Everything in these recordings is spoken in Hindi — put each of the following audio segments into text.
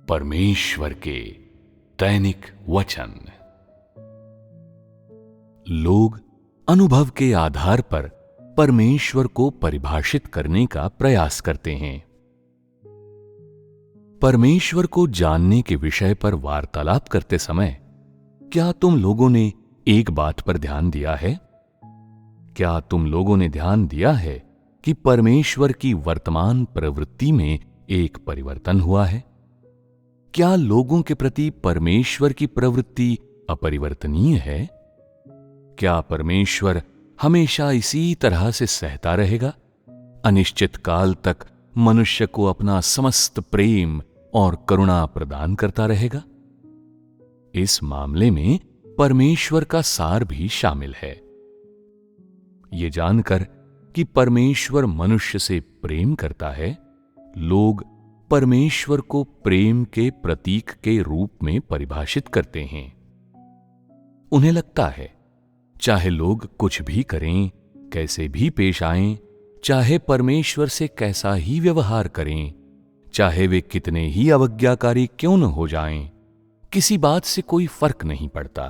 परमेश्वर के दैनिक वचन। लोग अनुभव के आधार पर परमेश्वर को परिभाषित करने का प्रयास करते हैं। परमेश्वर को जानने के विषय पर वार्तालाप करते समय क्या तुम लोगों ने एक बात पर ध्यान दिया है? क्या तुम लोगों ने ध्यान दिया है कि परमेश्वर की वर्तमान प्रवृत्ति में एक परिवर्तन हुआ है? क्या लोगों के प्रति परमेश्वर की प्रवृत्ति अपरिवर्तनीय है? क्या परमेश्वर हमेशा इसी तरह से सहता रहेगा, अनिश्चित काल तक मनुष्य को अपना समस्त प्रेम और करुणा प्रदान करता रहेगा? इस मामले में परमेश्वर का सार भी शामिल है। ये जानकर कि परमेश्वर मनुष्य से प्रेम करता है, लोग परमेश्वर को प्रेम के प्रतीक के रूप में परिभाषित करते हैं। उन्हें लगता है चाहे लोग कुछ भी करें, कैसे भी पेश आएं, चाहे परमेश्वर से कैसा ही व्यवहार करें, चाहे वे कितने ही अवज्ञाकारी क्यों न हो जाएं, किसी बात से कोई फर्क नहीं पड़ता,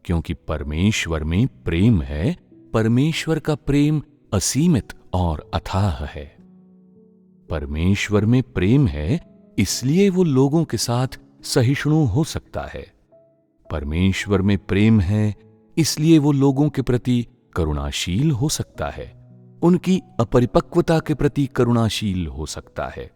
क्योंकि परमेश्वर में प्रेम है। परमेश्वर का प्रेम असीमित और अथाह है। परमेश्वर में प्रेम है, इसलिए वो लोगों के साथ सहिष्णु हो सकता है। परमेश्वर में प्रेम है, इसलिए वो लोगों के प्रति करुणाशील हो सकता है, उनकी अपरिपक्वता के प्रति करुणाशील हो सकता है,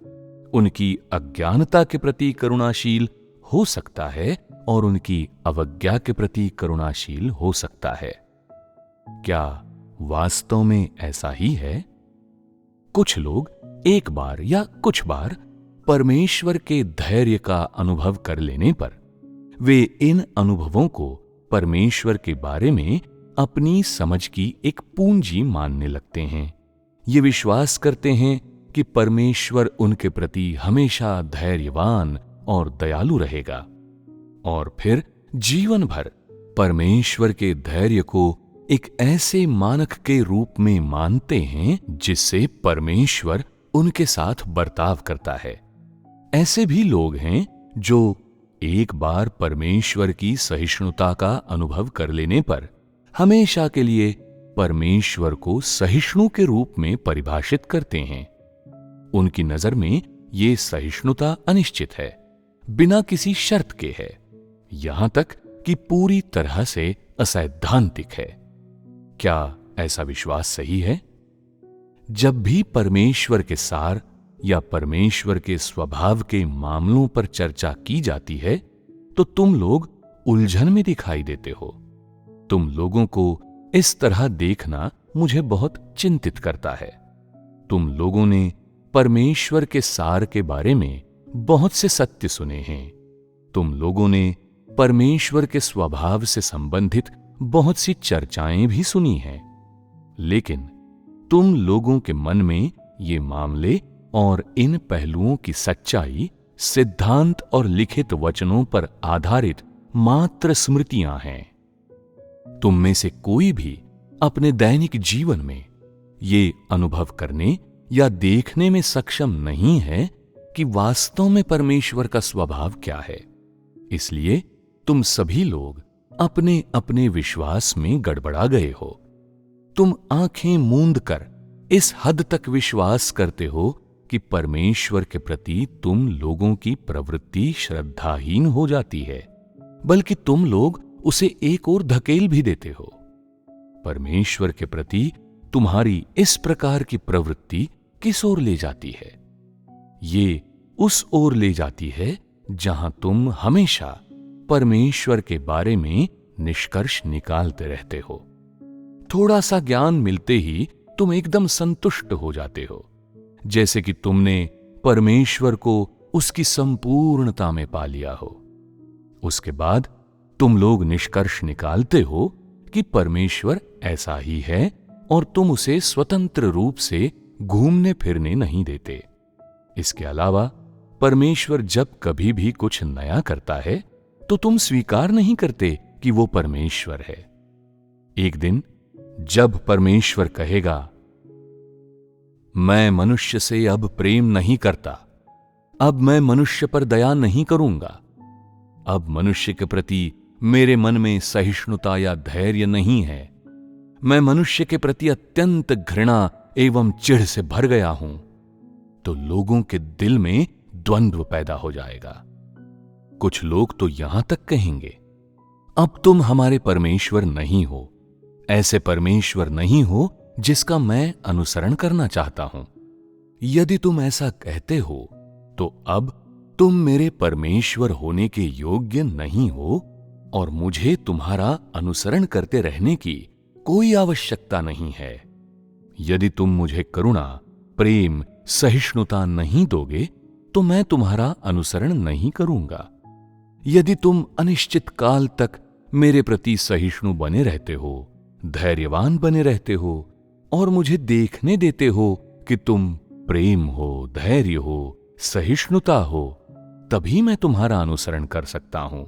उनकी अज्ञानता के प्रति करुणाशील हो सकता है और उनकी अवज्ञा के प्रति करुणाशील हो सकता है। क्या वास्तव में ऐसा ही है? कुछ लोग एक बार या कुछ बार परमेश्वर के धैर्य का अनुभव कर लेने पर वे इन अनुभवों को परमेश्वर के बारे में अपनी समझ की एक पूंजी मानने लगते हैं। ये विश्वास करते हैं कि परमेश्वर उनके प्रति हमेशा धैर्यवान और दयालु रहेगा, और फिर जीवन भर परमेश्वर के धैर्य को एक ऐसे मानक के रूप में मानते हैं जिससे परमेश्वर उनके साथ बर्ताव करता है। ऐसे भी लोग हैं जो एक बार परमेश्वर की सहिष्णुता का अनुभव कर लेने पर हमेशा के लिए परमेश्वर को सहिष्णु के रूप में परिभाषित करते हैं। उनकी नजर में ये सहिष्णुता अनिश्चित है, बिना किसी शर्त के है, यहां तक कि पूरी तरह से असैद्धांतिक है। क्या ऐसा विश्वास सही है? जब भी परमेश्वर के सार या परमेश्वर के स्वभाव के मामलों पर चर्चा की जाती है तो तुम लोग उलझन में दिखाई देते हो। तुम लोगों को इस तरह देखना मुझे बहुत चिंतित करता है। तुम लोगों ने परमेश्वर के सार के बारे में बहुत से सत्य सुने हैं। तुम लोगों ने परमेश्वर के स्वभाव से संबंधित बहुत सी चर्चाएं भी सुनी हैं, लेकिन तुम लोगों के मन में ये मामले और इन पहलुओं की सच्चाई सिद्धांत और लिखित वचनों पर आधारित मात्र स्मृतियां हैं। तुम में से कोई भी अपने दैनिक जीवन में ये अनुभव करने या देखने में सक्षम नहीं है कि वास्तव में परमेश्वर का स्वभाव क्या है। इसलिए तुम सभी लोग अपने अपने विश्वास में गड़बड़ा गए हो। तुम आंखें मूंद कर इस हद तक विश्वास करते हो कि परमेश्वर के प्रति तुम लोगों की प्रवृत्ति श्रद्धाहीन हो जाती है, बल्कि तुम लोग उसे एक ओर धकेल भी देते हो। परमेश्वर के प्रति तुम्हारी इस प्रकार की प्रवृत्ति किस ओर ले जाती है? ये उस ओर ले जाती है जहां तुम हमेशा परमेश्वर के बारे में निष्कर्ष निकालते रहते हो। थोड़ा सा ज्ञान मिलते ही तुम एकदम संतुष्ट हो जाते हो, जैसे कि तुमने परमेश्वर को उसकी संपूर्णता में पा लिया हो। उसके बाद तुम लोग निष्कर्ष निकालते हो कि परमेश्वर ऐसा ही है और तुम उसे स्वतंत्र रूप से घूमने फिरने नहीं देते। इसके अलावा परमेश्वर जब कभी भी कुछ नया करता है तो तुम स्वीकार नहीं करते कि वो परमेश्वर है। एक दिन जब परमेश्वर कहेगा, मैं मनुष्य से अब प्रेम नहीं करता, अब मैं मनुष्य पर दया नहीं करूंगा। अब मनुष्य के प्रति मेरे मन में सहिष्णुता या धैर्य नहीं है। मैं मनुष्य के प्रति अत्यंत घृणा एवं चिढ़ से भर गया हूं। तो लोगों के दिल में द्वंद्व पैदा हो जाएगा। कुछ लोग तो यहां तक कहेंगे, अब तुम हमारे परमेश्वर नहीं हो, ऐसे परमेश्वर नहीं हो जिसका मैं अनुसरण करना चाहता हूं। यदि तुम ऐसा कहते हो तो अब तुम मेरे परमेश्वर होने के योग्य नहीं हो और मुझे तुम्हारा अनुसरण करते रहने की कोई आवश्यकता नहीं है। यदि तुम मुझे करुणा, प्रेम, सहिष्णुता नहीं दोगे तो मैं तुम्हारा अनुसरण नहीं करूंगा। यदि तुम अनिश्चित काल तक मेरे प्रति सहिष्णु बने रहते हो, धैर्यवान बने रहते हो और मुझे देखने देते हो कि तुम प्रेम हो, धैर्य हो, सहिष्णुता हो, तभी मैं तुम्हारा अनुसरण कर सकता हूं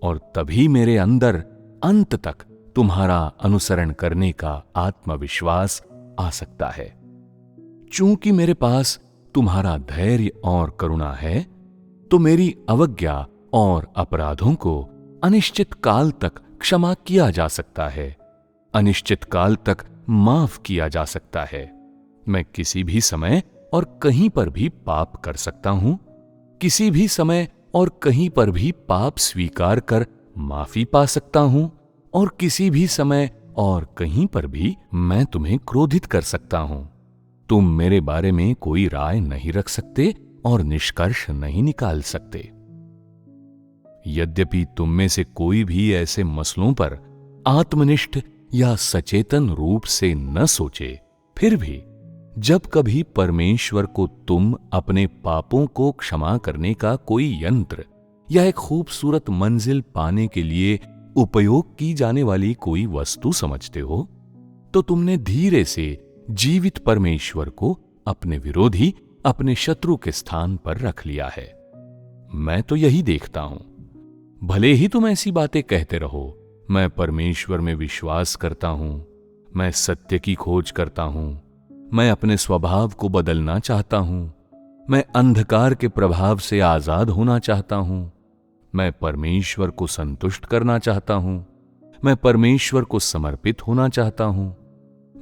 और तभी मेरे अंदर अंत तक तुम्हारा अनुसरण करने का आत्मविश्वास आ सकता है। चूंकि मेरे पास तुम्हारा धैर्य और करुणा है, तो मेरी अवज्ञा और अपराधों को अनिश्चित काल तक क्षमा किया जा सकता है, अनिश्चित काल तक माफ किया जा सकता है। मैं किसी भी समय और कहीं पर भी पाप कर सकता हूं, किसी भी समय और कहीं पर भी पाप स्वीकार कर माफी पा सकता हूं और किसी भी समय और कहीं पर भी मैं तुम्हें क्रोधित कर सकता हूं। तुम मेरे बारे में कोई राय नहीं रख सकते और निष्कर्ष नहीं निकाल सकते। यद्यपि तुम में से कोई भी ऐसे मसलों पर आत्मनिष्ठ या सचेतन रूप से न सोचे, फिर भी जब कभी परमेश्वर को तुम अपने पापों को क्षमा करने का कोई यंत्र या एक खूबसूरत मंजिल पाने के लिए उपयोग की जाने वाली कोई वस्तु समझते हो, तो तुमने धीरे से जीवित परमेश्वर को अपने विरोधी, अपने शत्रु के स्थान पर रख लिया है। मैं तो यही देखता हूं। भले ही तुम ऐसी बातें कहते रहो, मैं परमेश्वर में विश्वास करता हूं, मैं सत्य की खोज करता हूं, मैं अपने स्वभाव को बदलना चाहता हूं, मैं अंधकार के प्रभाव से आजाद होना चाहता हूं, मैं परमेश्वर को संतुष्ट करना चाहता हूं, मैं परमेश्वर को समर्पित होना चाहता हूं,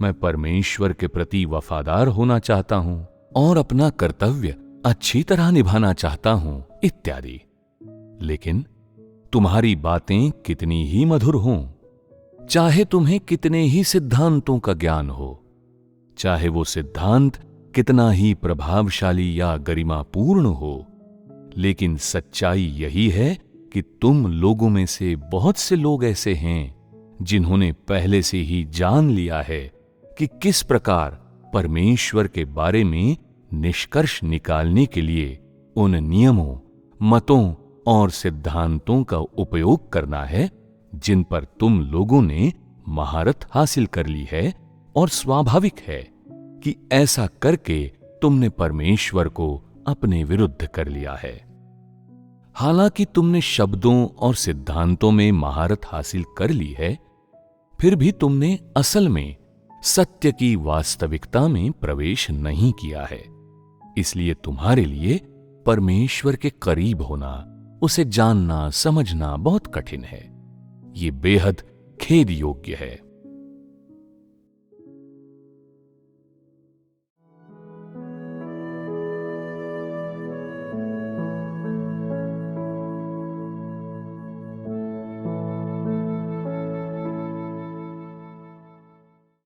मैं परमेश्वर के प्रति वफादार होना चाहता हूं और अपना कर्तव्य अच्छी तरह निभाना चाहता हूं, इत्यादि। लेकिन तुम्हारी बातें कितनी ही मधुर हों, चाहे तुम्हें कितने ही सिद्धांतों का ज्ञान हो, चाहे वो सिद्धांत कितना ही प्रभावशाली या गरिमापूर्ण हो, लेकिन सच्चाई यही है कि तुम लोगों में से बहुत से लोग ऐसे हैं जिन्होंने पहले से ही जान लिया है कि किस प्रकार परमेश्वर के बारे में निष्कर्ष निकालने के लिए उन नियमों, मतों और सिद्धांतों का उपयोग करना है जिन पर तुम लोगों ने महारत हासिल कर ली है। और स्वाभाविक है कि ऐसा करके तुमने परमेश्वर को अपने विरुद्ध कर लिया है। हालांकि तुमने शब्दों और सिद्धांतों में महारत हासिल कर ली है, फिर भी तुमने असल में सत्य की वास्तविकता में प्रवेश नहीं किया है। इसलिए तुम्हारे लिए परमेश्वर के करीब होना, उसे जानना, समझना बहुत कठिन है। ये बेहद खेद योग्य है।